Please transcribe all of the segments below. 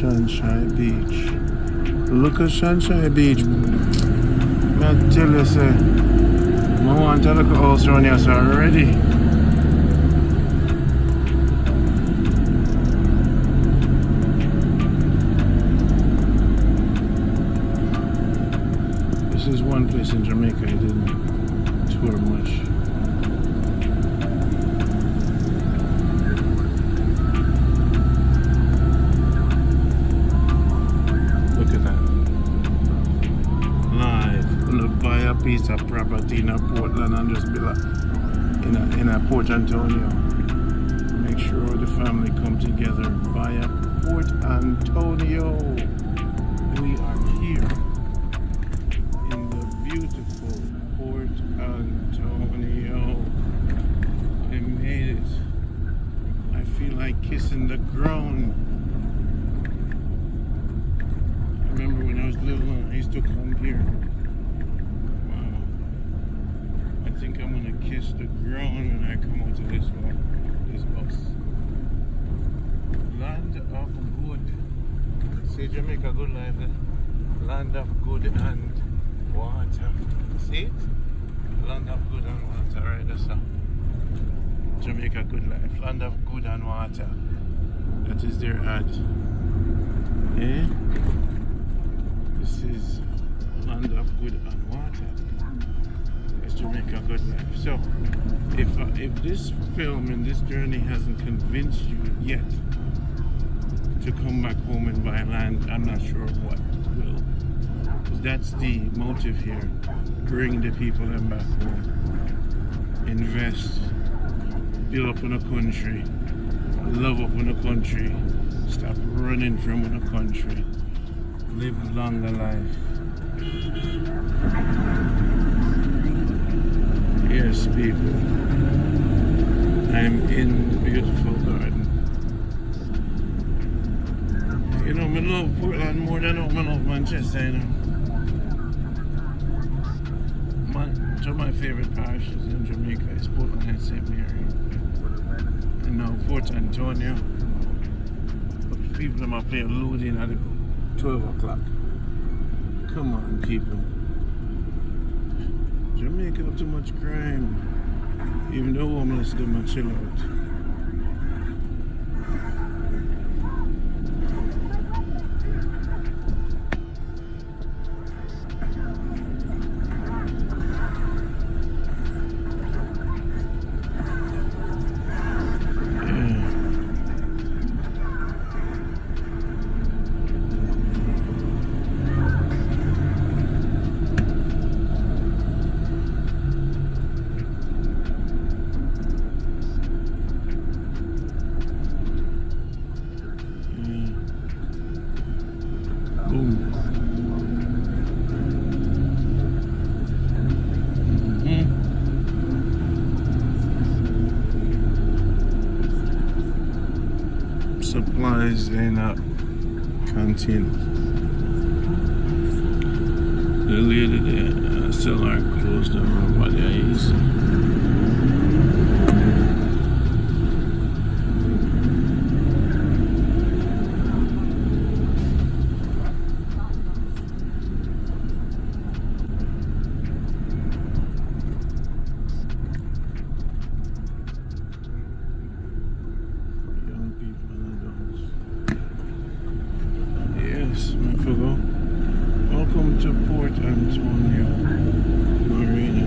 Sunshine Beach. Look at Sunshine Beach. I tell you, say, I want to look at house around here already. This is one place in Jamaica I didn't tour much. Piece of property in Portland and just be like in a Port Antonio. Make sure the family come together. Buy a Port Antonio. We are here in the beautiful Port Antonio. I made it. I feel like kissing the ground. I remember when I was little, I used to come here. I think I'm gonna kiss the ground when I come out of this bus. Land of good. See Jamaica good life there. Land of good and water. See it? Land of good and water, right? That's Jamaica good life. Land of good and water. That is their ad. Eh? This is land of good and water. Jamaica good life. So if this film and this journey hasn't convinced you yet to come back home and buy land, I'm not sure what will. Because that's the motive here. Bring the people them back home. Invest. Build up in a country. Love up in a country. Stop running from a country. Live longer life. Yes, people. I'm in beautiful garden. You know, I love Portland more than I love Manchester, you know. Two of my favorite parishes in Jamaica is Portland and St. Mary. And now Port Antonio. But people are playing looting at 12 o'clock. Come on, people. Jamaica have too much crime. Even though homeless, they might chill out. Supplies in a canteen. The lady there sell our clothes down by the eyes. Welcome to Port Antonio, Marina.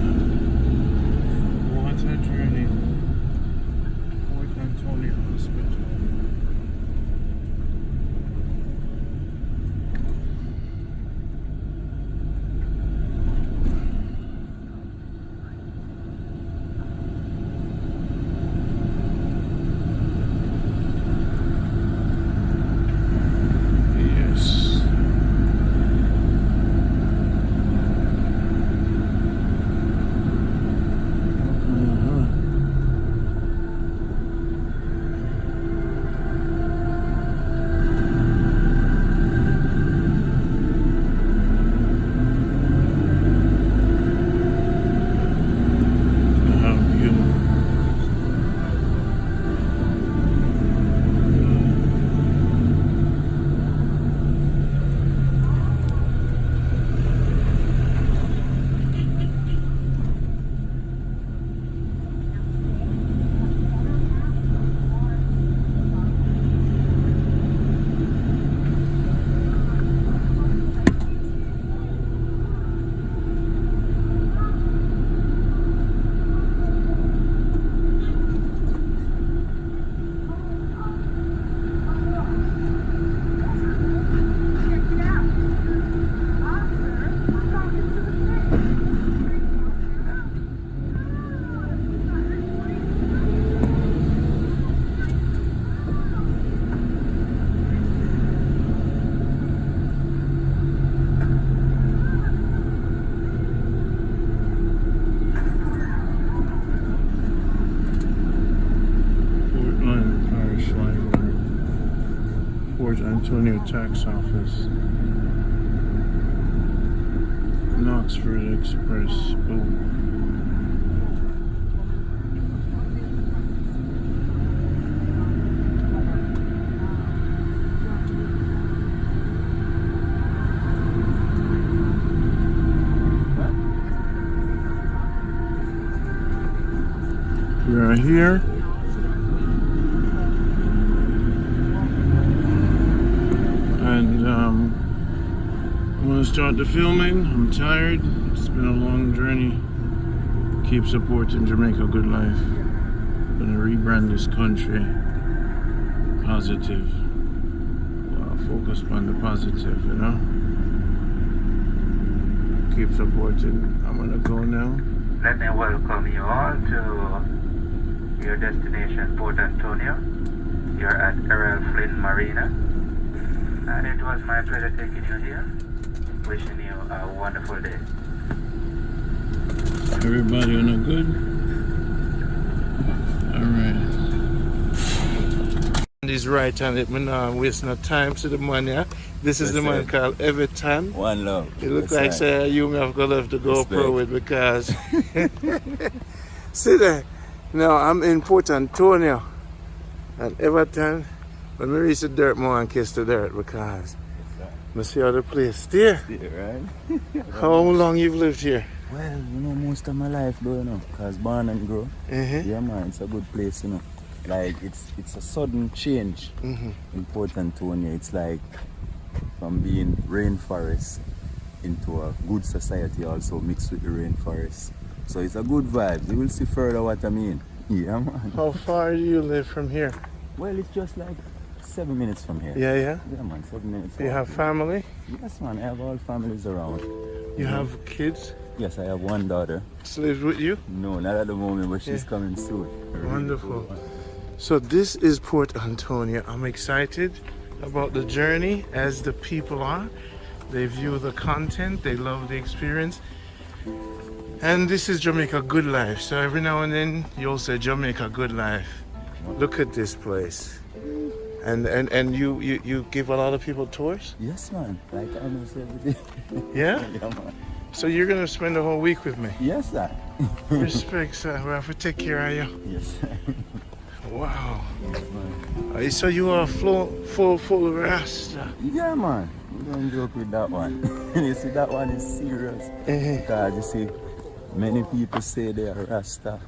Antonio Tax Office. Knoxford Express. Boom. We are here. And I'm gonna start the filming. I'm tired. It's been a long journey. Keep supporting Jamaica Good Life. Gonna rebrand this country. Positive. Focus on the positive, you know? Keep supporting. I'm gonna go now. Let me welcome you all to your destination, Port Antonio. You're at Errol, Flynn, Marina. And it was my pleasure taking you here. Wishing you a wonderful day. Everybody on a good? Alright. He's right on it, man. Not waste no time to the man, yeah? This is the man called Everton. One love. It looks like say you may have got to GoPro with because see there. Now I'm in Port Antonio and Everton. When we reach the dirt, more and kiss the dirt because I see how the place stay. Right? How long you've lived here? Well, you know, most of my life though, you know, cause born and grow. Yeah man, it's a good place, you know. Like it's a sudden change in Port Antonio. It's like from being rainforest into a good society also mixed with the rainforest. So it's a good vibe. You will see further what I mean. Yeah man. How far do you live from here? Well, it's just like 7 minutes from here. Yeah. Yeah man, 7 minutes. You have family? Yes man, I have all families around. You have kids? Yes, I have one daughter. She lives with you? No, not at the moment, but she's coming soon. Wonderful. So this is Port Antonio. I'm excited about the journey as the people are. They view the content, they love the experience. And this is Jamaica Good Life. So every now and then you'll say Jamaica Good Life. Look at this place. And you give a lot of people tours? Yes man, like almost every day. Yeah? Yeah man. So you're gonna spend the whole week with me? Yes sir. Respect, sir. We have to take care of you. Yes sir. Wow. So you are full Rasta. Yeah man, we don't joke with that one. You see that one is serious. Because you see, many people say they are Rasta,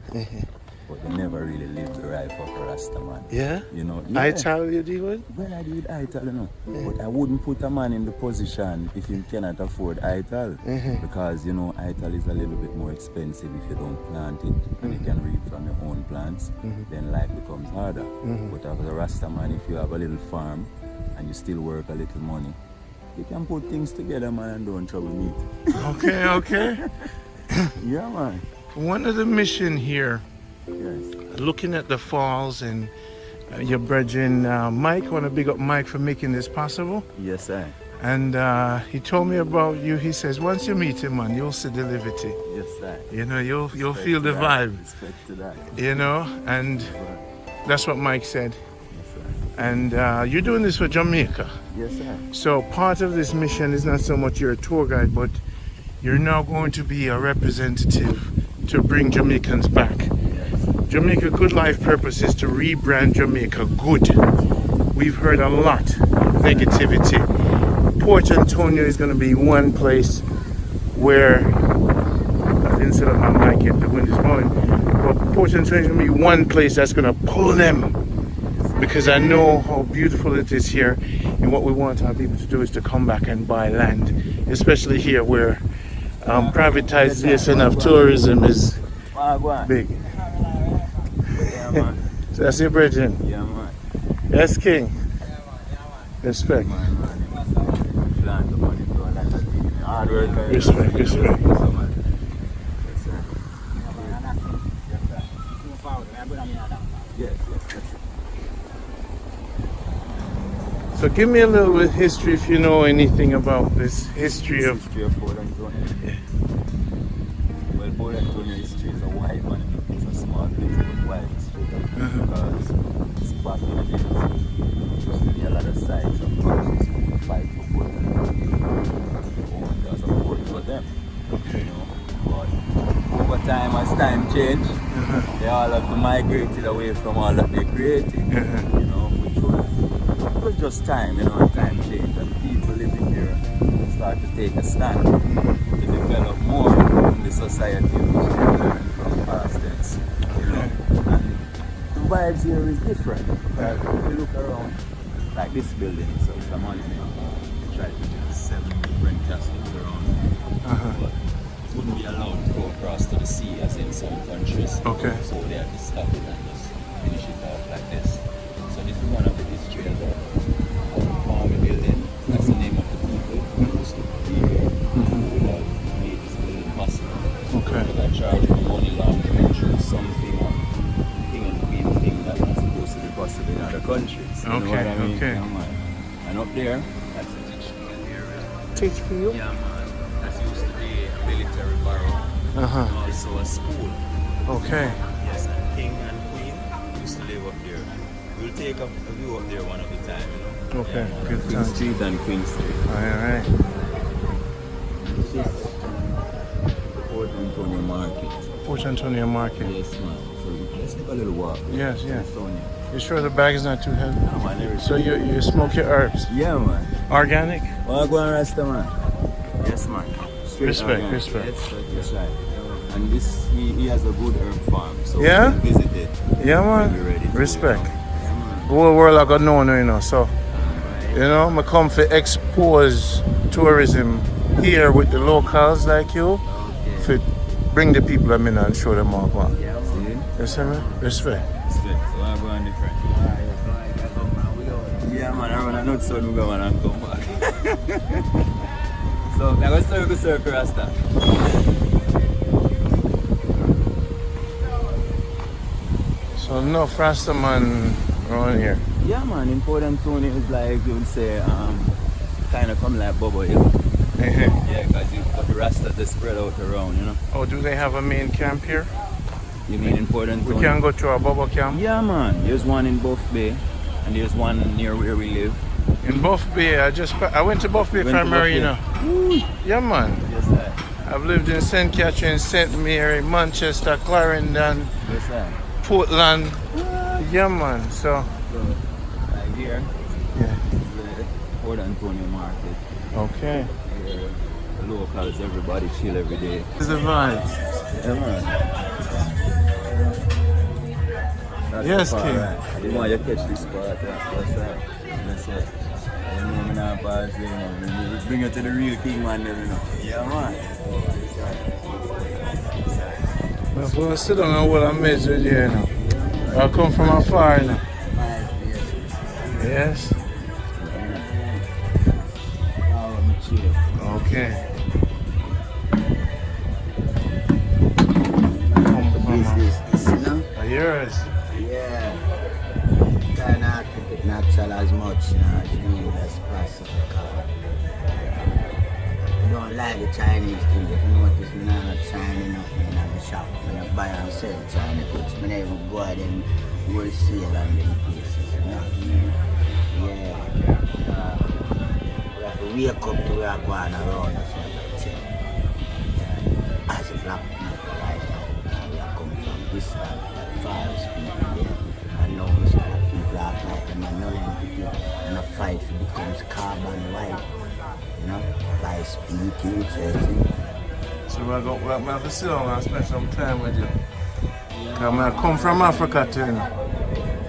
but they never really live the life of a Rasta man. Yeah? You know, yeah. Ital you deal with? Well, I did Ital, you know. But I wouldn't put a man in the position if he cannot afford Ital. Because, you know, Ital is a little bit more expensive if you don't plant it and you can reap from your own plants. Then life becomes harder. But as a Rasta man, if you have a little farm and you still work a little money, you can put things together, man, and don't trouble meat. Okay. Yeah, man. One of the mission here, Yes. looking at the falls and your brethren Mike, I want to big up Mike for making this possible. Yes, sir. And he told me about you. He says once you meet him, man, you'll see the liberty. Yes, sir. You know, you'll feel the vibe. Respect to that. You know, and that's what Mike said. Yes, sir. And you're doing this for Jamaica. Yes, sir. So part of this mission is not so much you're a tour guide, but you're now going to be a representative to bring Jamaicans back. Jamaica Good Life purpose is to rebrand Jamaica good. We've heard a lot of negativity. Port Antonio is going to be one place where, I didn't set up my mic yet, the wind is blowing, but Port Antonio is going to be one place that's going to pull them, because I know how beautiful it is here, and what we want our people to do is to come back and buy land, especially here where privatization of tourism is big. Yeah, man. So that's your brethren. Yeah, man. Yes, King. Respect. Plant the money, bro. That's a thing. Hard work. Respect. Yes, sir. Yes, yes. So give me a little bit of history if you know anything about this history of... Port Antonio. Yeah. Well, Port Antonio history is a wide one. It's a small place, but wide history. Because it's back in the days. Used to be a lot of sites of houses who would fight for Port Antonio. Owned as a port for them. Okay. You know? But over time, as time changed, they all have migrated away from all that they created. You know, which was just time, you know, and time changed. And people living here start to take a stand to develop more in the society which they learned from past tense. You know? And the vibes here is different. Like, if you look around, like this building, so it's a money now. Try to get 7 different castles around. But wouldn't be allowed to go across to the sea as in some countries. Okay. So they have to stop it and just finish it off like this. So this is one of the history of the farming building. That's the name of the people who used to be here. Who have made this building possible. Okay. They got charged for money laundering through something or king and queen thing that was supposed to be possible in other countries. You know what I mean? Okay. Yeah, man. And up there, that's the teaching area. Teach for you? Yeah, man. That used to be a military barrow. And also a school. Okay. Yes, and king and queen used to live up there. We'll take a view up there one of the time, you know. Okay, Yeah, good Queen time. Street and Queen Street. Alright. This is Port Antonio Market. Port Antonio Market. Yes, man. So let's take a little walk. Yes, yes. Sonia. You sure the bag is not too heavy? Yeah, man, everything. So you smoke your herbs? Yeah, man. Organic? Well, go on, Rasta, man. Yes, man. Straight Respect, organic. respect. Yes, right. And this, he has a good herb farm. So Yeah? we can visit it. Yeah, when we're man. ready to, Respect. you know. Yeah, man. The whole world I got known, you know, so, you know, I come to expose tourism here with the locals like you, Okay. to bring the people I mean and show them all what. See? You see me? Respect. Respect. So I go on different. Yeah, man, I run a nut so we go on and come back. So, I'm going to circle Rasta. So no Rasta man around here. Yeah, man, in Port Antonio is like, you would say, kind of come like Bubble Hill. Yeah, because you've got the Rasta to spread out around, you know. Oh, do they have a main camp here? You mean in Port Antonio? We can go to a bubble camp? Yeah, man, there's one in Buff Bay, and there's one near where we live. In Buff Bay, I went to Buff Bay Went to from Buff Marina. Yeah, man. Yes, sir. I've lived in St. Catherine, St. Mary, Manchester, Clarendon, Yes, sir. Portland. Yeah, man. So, Right here, yeah. the Port Antonio Market. Okay. Here, the locals, everybody chill every day. This is the vibe. Yeah, man. That's Yes, the part, King. right? I didn't want you to catch this part. That's right. That's it. I don't know me now, pass you know. We bring it to the real king, man, you know. Yeah, man. Well, we'll sit down and what I made with you, you know. I come from afar, you know. Yes? Okay. This, you know? Yours? Yeah. Try not to keep it natural as much, you know, as real as possible. I don't like the Chinese thing. If you notice, me not Chinese nothing in the shop. When I buy and sell Chinese goods, I never go to them wholesale and them places, you know what I mean? Yeah. We have to wake up to where I'm going around us, you know. Yeah. As a black people right now, we are coming from distant, far people here. And now we see black people act like them are non-entity and a fight for becomes carbon white. You know, by speaking, churching. So we're going to have to sit down and spend some time with you. I come from Africa too, you know.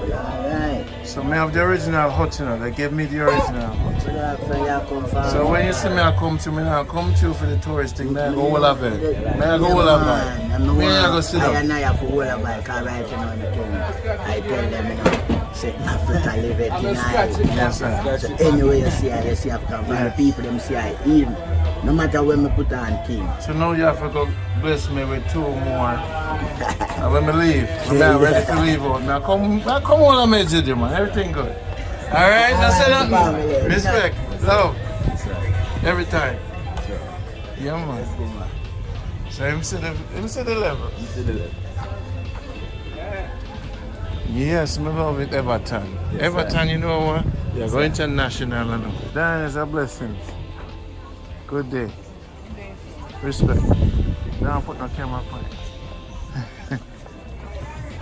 Alright. So I have the original hut, you know. They gave me the original hut. So that's where you come from. So when you see me, I come to me now. I come to you for the tourist thing. May I go all of it? May I go all of it? May I go sit I down? know you have to hold a bike, because right now in the thing, I tell them, you know, say Africa live it in I. Yes, sir. So anyway you see Africa, from the people them see I even. No matter when me put on king. So now you have to go bless me with 2 more. And when I leave, I'm ready to leave out. Now come on and make it, man. Everything good. Alright, that's it. Nothing. Respect, love. Every time. Yeah, man. So him see the level. You see the level. Yes, me love it, Everton. Yes, Everton, sir. you know what? You're Yes, going sir. international, I know. That is a blessing. Good day. Respect. Don't put no camera on it.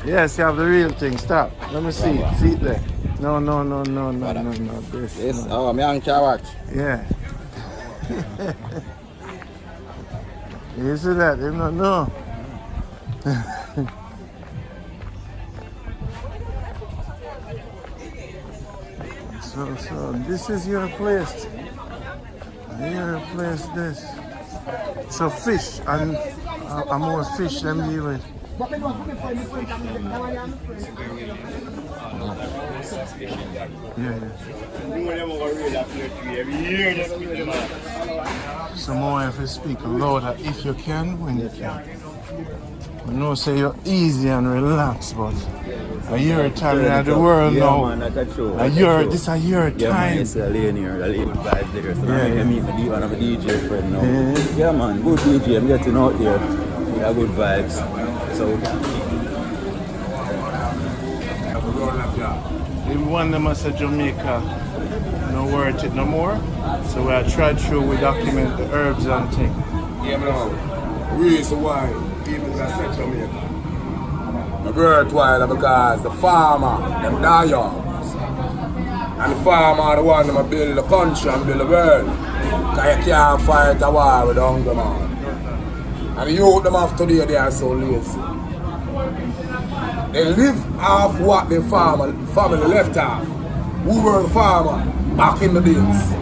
Yes, you have the real thing. Stop. Let me see. Bravo. See it there. No. This. Yes, No. oh, me and can watch. Yeah. You see that? You know, no. So this is your place. Your place, this. So fish and more fish them deal with. Yeah. So more if you speak louder if you can, when you can. I know say you're easy and relaxed, but a year time in the world yeah, now. Man, that's true. A year, this a year Yeah, man, time. it's a lane here, a lane vibe there. So Yeah, I meet one of a DJ friend now. Yeah, man, good DJ. I'm getting out there. We have good vibes. So Everyone them as a Jamaica, no worth it no more. So we are tried through, we document the herbs and things. Yeah, man. Reason why people are set Jamaica. The worthwhile because the farmer, them die young. And the farmer are the one that build the country and build the world. Because you can't fight a war with the hungry man. And the youth them of today, they are so lazy. They live off what the family left off. We were the farmer back in the days.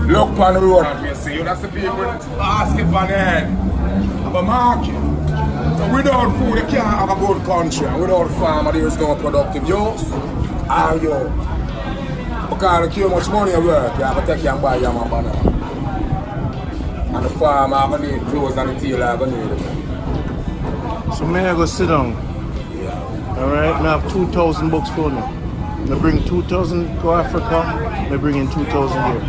Look on the road and you see, you that's the people basket on the head of a market. So without food, you can't have a good country. And without farmer, there is no productive youth or youth. Because too much money at work, you have to take and buy your man banana. And the farmer are going to need clothes and the tailor are going to need it. So may I go sit down? Alright, I have 2,000 bucks for me. I bring 2,000 to Africa, I bring in 2,000 here.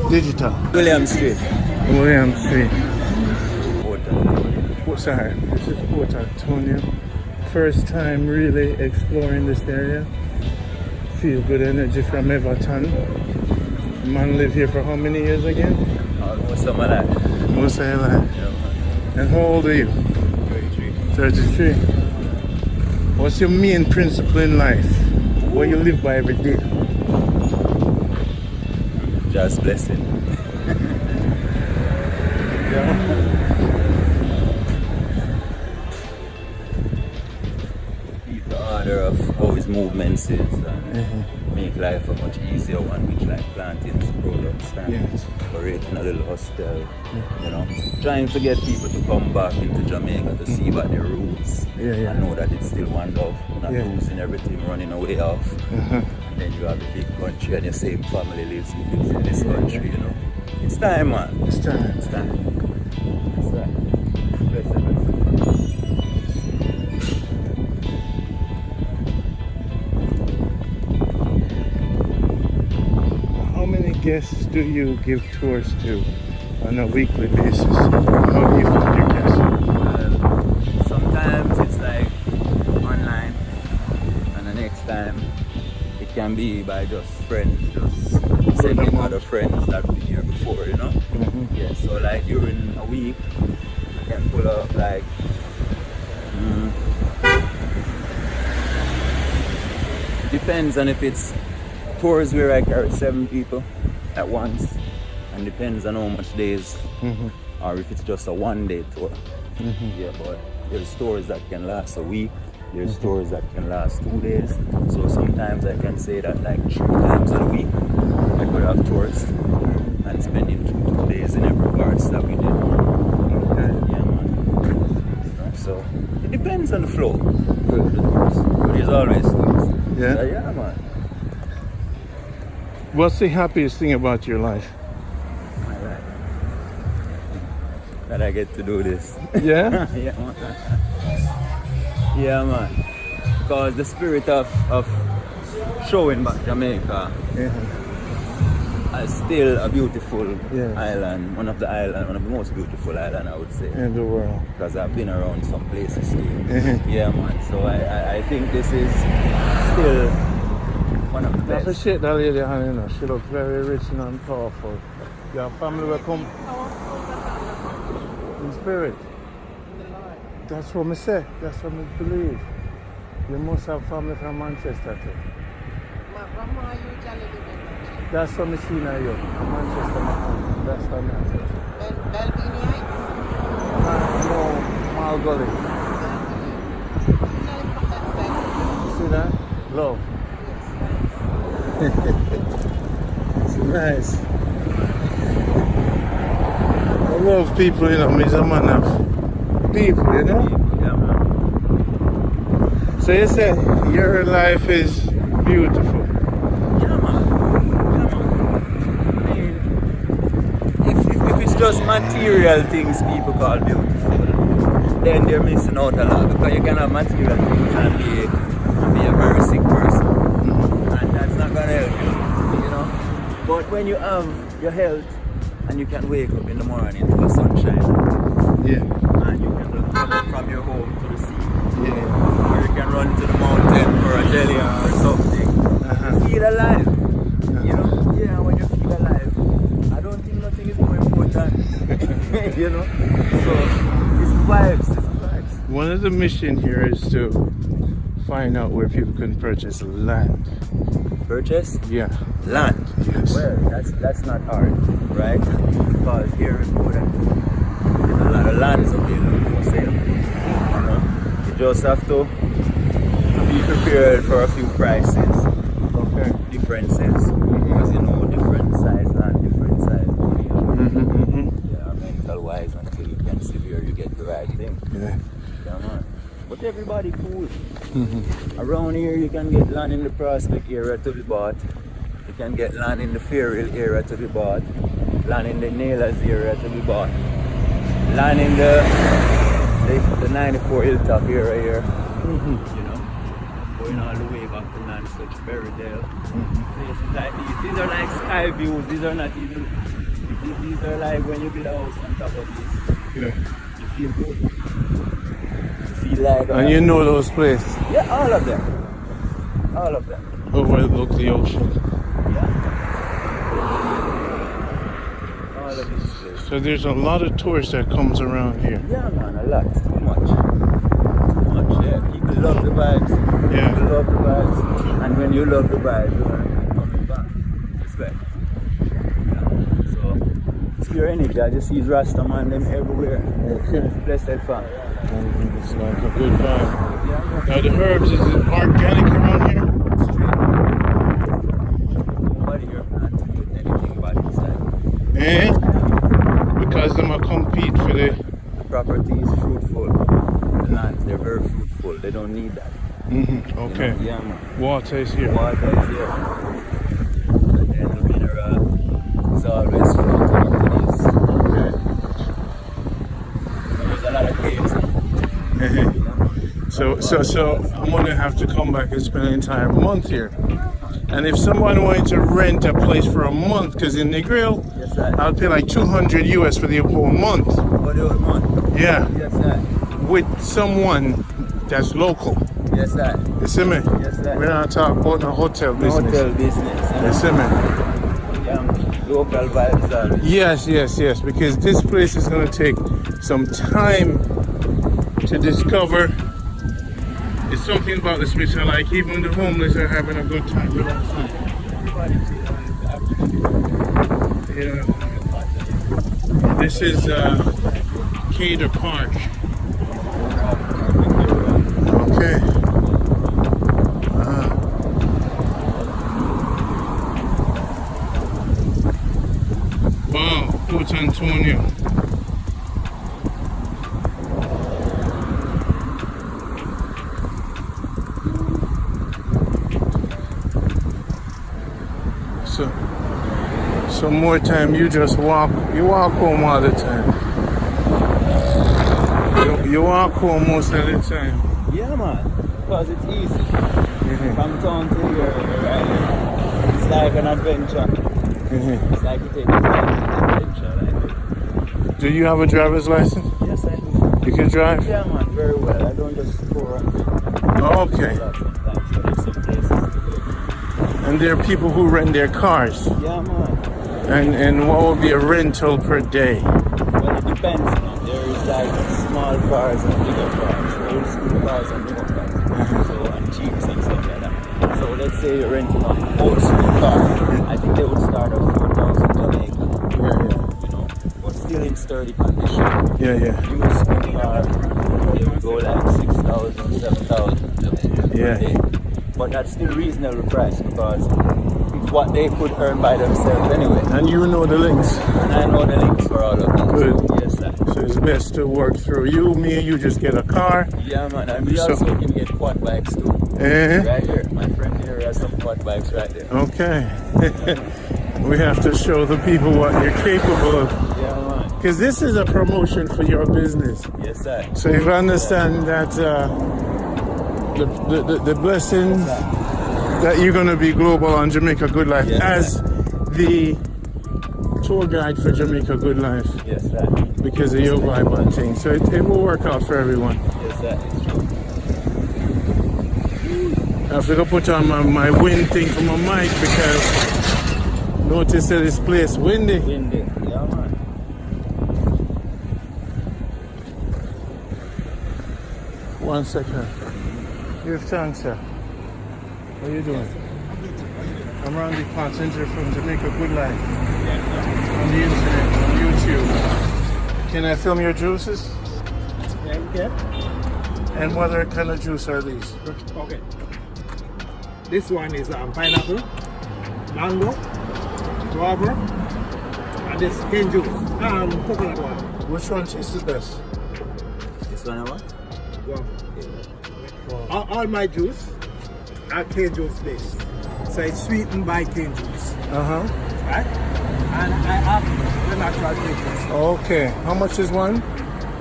Digital. William Street. William Street. Sorry, this is Port Antonio. First time really exploring this area. Feel good energy from Everton. Man live here for how many years again? Most of my life. Most of your life. And how old are you? 33. What's your main principle in life? What you live by every day? Just blessing. Keep the order of how his movements is and make life a much easier one, which like planting products and creating a little hostel, you know. Trying to get people to come back into Jamaica to see what their roots and know that it's still one love, not losing everything, running away off. And then you have a big country and your same family lives in this country, you know. It's time, man. It's time. It's time. It's time. Blessed. How many guests do you give tours to on a weekly basis? How do you find your guests? Sometimes it's like online, and the next time it can be by just friends, just sending other friends that been here before, you know? Yeah, so like during a week, I can pull up like depends on if it's tours where I carry 7 people at once, and depends on how much days, or if it's just a one-day tour. Yeah, but there's tours that can last a week, there's tours that can last 2 days, so sometimes I can say that like 3 times a week I could have tours and spending 2 days in every parts that we did. Yeah, man. So it depends on the flow. But there's always tours. Yeah? Yeah, man. What's the happiest thing about your life? My life. That I get to do this. Yeah? Yeah, man. Yeah, man. Because the spirit of showing back Jamaica still a beautiful Yeah. island, one of the most beautiful island I would say. In the world. Because I've been around some places too. Mhm. Yeah, man. So I think this is still one of the I best. appreciate that lady, honey, you know. She looks very rich and powerful. Your family will come in spirit. That's what I say. That's what I believe. You must have family from Manchester too. My grandma usually live in That's what I see now, you. From Manchester, my family. That's what I say. Belgium. No, Malgully. See that? Love. It's nice. I love people, you know. Me's a man of people, you know. Yeah, man. So you say your life is beautiful. Yeah, man. I mean, if it's just material things people call beautiful, then they're missing out a lot. Because you can have material things and be a very sick person. And that's not gonna help you know. But when you have your health and you can wake up in the morning to the sunshine, Yeah. and you can run from your home to the sea, Yeah. or you can run to the mountain for a jelly or something. Uh-huh. You feel alive. You know? Yeah, when you feel alive, I don't think nothing is more important. You know? So it's vibes. One of the mission here is to find out where people can purchase land. Purchase Yeah. land. Yes. Well, that's not hard, right? Because here in Portland, there's a lot of lands available for sale. You know? You just have to be prepared for a few prices. Okay. Differences, because you know different size land, different size money. Yeah, mental wise until you can see where you get the right thing. Yeah. Yeah, man. But everybody cool. Around here you can get land in the Prospect area to be bought. You can get land in the Fairhill area to be bought. Land in the Nailers area to be bought. Land in the 94 Hilltop area here. You know, going all the way back to Nansuch, Berrydale. Places like these are like sky views. These are not even. These are like when you build a house on top of this. Yeah. You feel good. You feel like. And you know those places. Yeah, all of them. All of them. Overlook the ocean. Yeah. All of these places. So there's a lot of tourists that comes around here. Yeah, man, a lot. Too much. Yeah. People love the vibes. Yeah. People love the vibes. And when you love the vibes, you're coming back. Respect. Yeah. So, it's pure energy. I just see Rasta man them everywhere. Okay. Blessed fam. It's like a good vibe. Yeah. Now the herbs, is it organic around here? Nobody here planting with anything but inside. Eh? Because them will compete for the... The property is fruitful. The lands, they're very fruitful. They don't need that. Okay. You know? Yeah, man. Water is here. Water is here. And then the mineral is always floating into this. Okay. There's a lot of caves. So I'm gonna have to come back and spend an entire month here. And if someone wanted to rent a place for a month, because in Negril, Yes, sir. I'll pay like $200 US for the whole month. For the whole month. Yeah, Yes, sir. with someone that's local. Yes, sir. You see me? Yes, sir. We're not talking about the hotel No business. hotel business. You see me? Yeah, local vibes are. Yes, because this place is gonna take some time to discover. It's something about this place I like. Even the homeless are having a good time. Yeah. This is Cater Park. Okay. Wow, Port Antonio. So more time you just walk home all the time. You walk home most of the time. Yeah, man. Because it's easy. From town to here, right? It's like an adventure. It's like you take a 5-minute picture like this. Do you have a driver's license? Yes, I do. You can drive? Yeah, man, very well. I don't just go around. Okay. Sometimes, so there's some places to go. And there are people who rent their cars. Yeah, man. And what would be a rental per day? Well, it depends, man. There is like small cars and bigger cars. Old school cars and newer cars. So, and jeeps and stuff like that. So let's say you're renting an old school car. I think they would start at 4,000 Jamaica. Yeah. You know, but still in sturdy condition. Yeah. Used school car, they would go like 6,000, 7,000 Jamaica Yeah. per day. But that's still reasonable price because it's what they could earn by themselves anyway. And you know the links. And I know the links for all of them. Good. So, yes, sir. So it's best to work through you. Me and you just get a car. Yeah, man. And we also can get quad bikes too. Right here. My friend here has some quad bikes right there. Okay. We have to show the people what you're capable of. Yeah, man. Because this is a promotion for your business. Yes, sir. So you understand that the blessings that you're going to be global on Jamaica Good Life as the tour guide for Jamaica Good Life. Yes, sir. Because of your vibe and thing. So it will work out for everyone. Yes, sir. It's true. I have to go put on my wind thing for my mic because notice that this place windy. Windy. Yeah, man. One second. Give thanks, sir. What are you doing? I'm Randy Passenger from Jamaica Good Life. On the internet, on YouTube. Can I film your juices? Yeah, you can. And what other kind of juice are these? Okay. This one is pineapple, mango, guava, and this cane juice. Coconut water. Which one tastes the best? This one, what? Guava. All my juice are cane juice based. So it's sweetened by cane juice. Right? And I have the natural flavors. Okay. How much is one?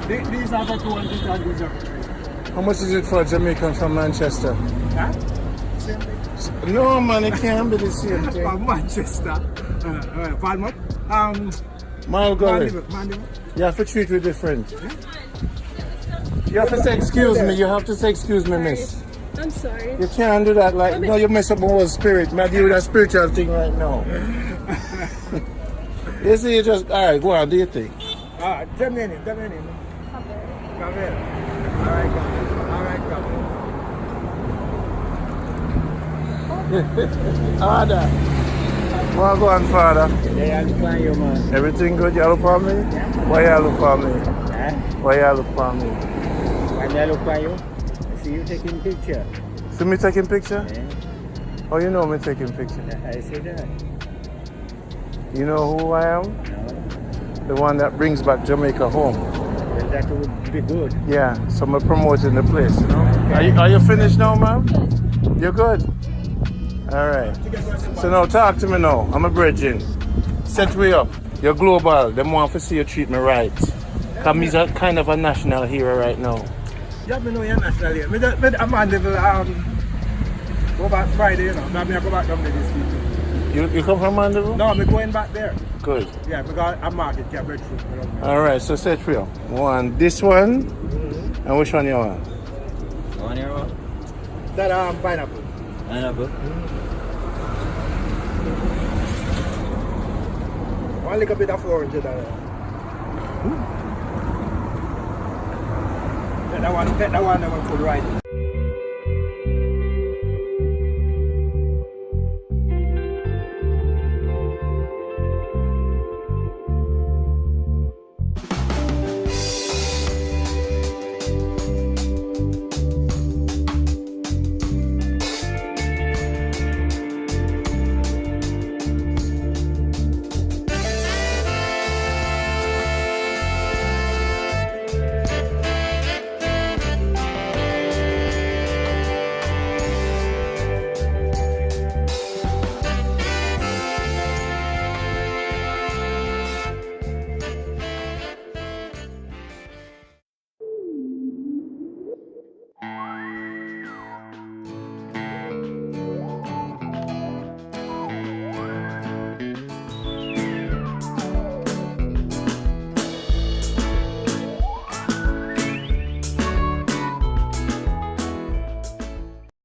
These are for 200 and these are for 300. How much is it for a Jamaican from Manchester? Huh? Same thing. No, man, it can't be the same thing. From Manchester. Palmont. Mile Gully. Mandeville. You have to treat me different. You have to say excuse me. You have to say excuse me, miss. I'm sorry. You can't do that like, no, you mess up my whole spirit. Man, deal with that spiritual thing right now. You see, you just, all right, go on, do your thing. Jamaican. Come here. All right, come. Father. Well, go on, Father. Yeah, I look for you, man. Everything good? You look for me? Yeah. Why you look for me? Huh? Why you look for me? When I look for you, I see you taking picture. See me taking picture? Yeah. Oh, you know me taking picture. I see that. You know who I am? No. The one that brings back Jamaica home. Well, that would be good. Yeah, so I'm promoting the place, you know? Are you finished now, ma'am? You're good? All right. So now talk to me now. I'm a bridging. Set me up. You're global. Them want to see you treat me right. Because he's a kind of a national hero right now. Yeah, me know you're national here. I'm on level, go back Friday, you know. Now I go back down there this week. You come from Mandeville? No, I'm going back there. Good. Yeah, because I'm market, yeah, breadfruit. Alright, so set for you. One, this one, and which one you want? One here, what? That pineapple. Pineapple. One little bit of orange in there. That one, that one for riding.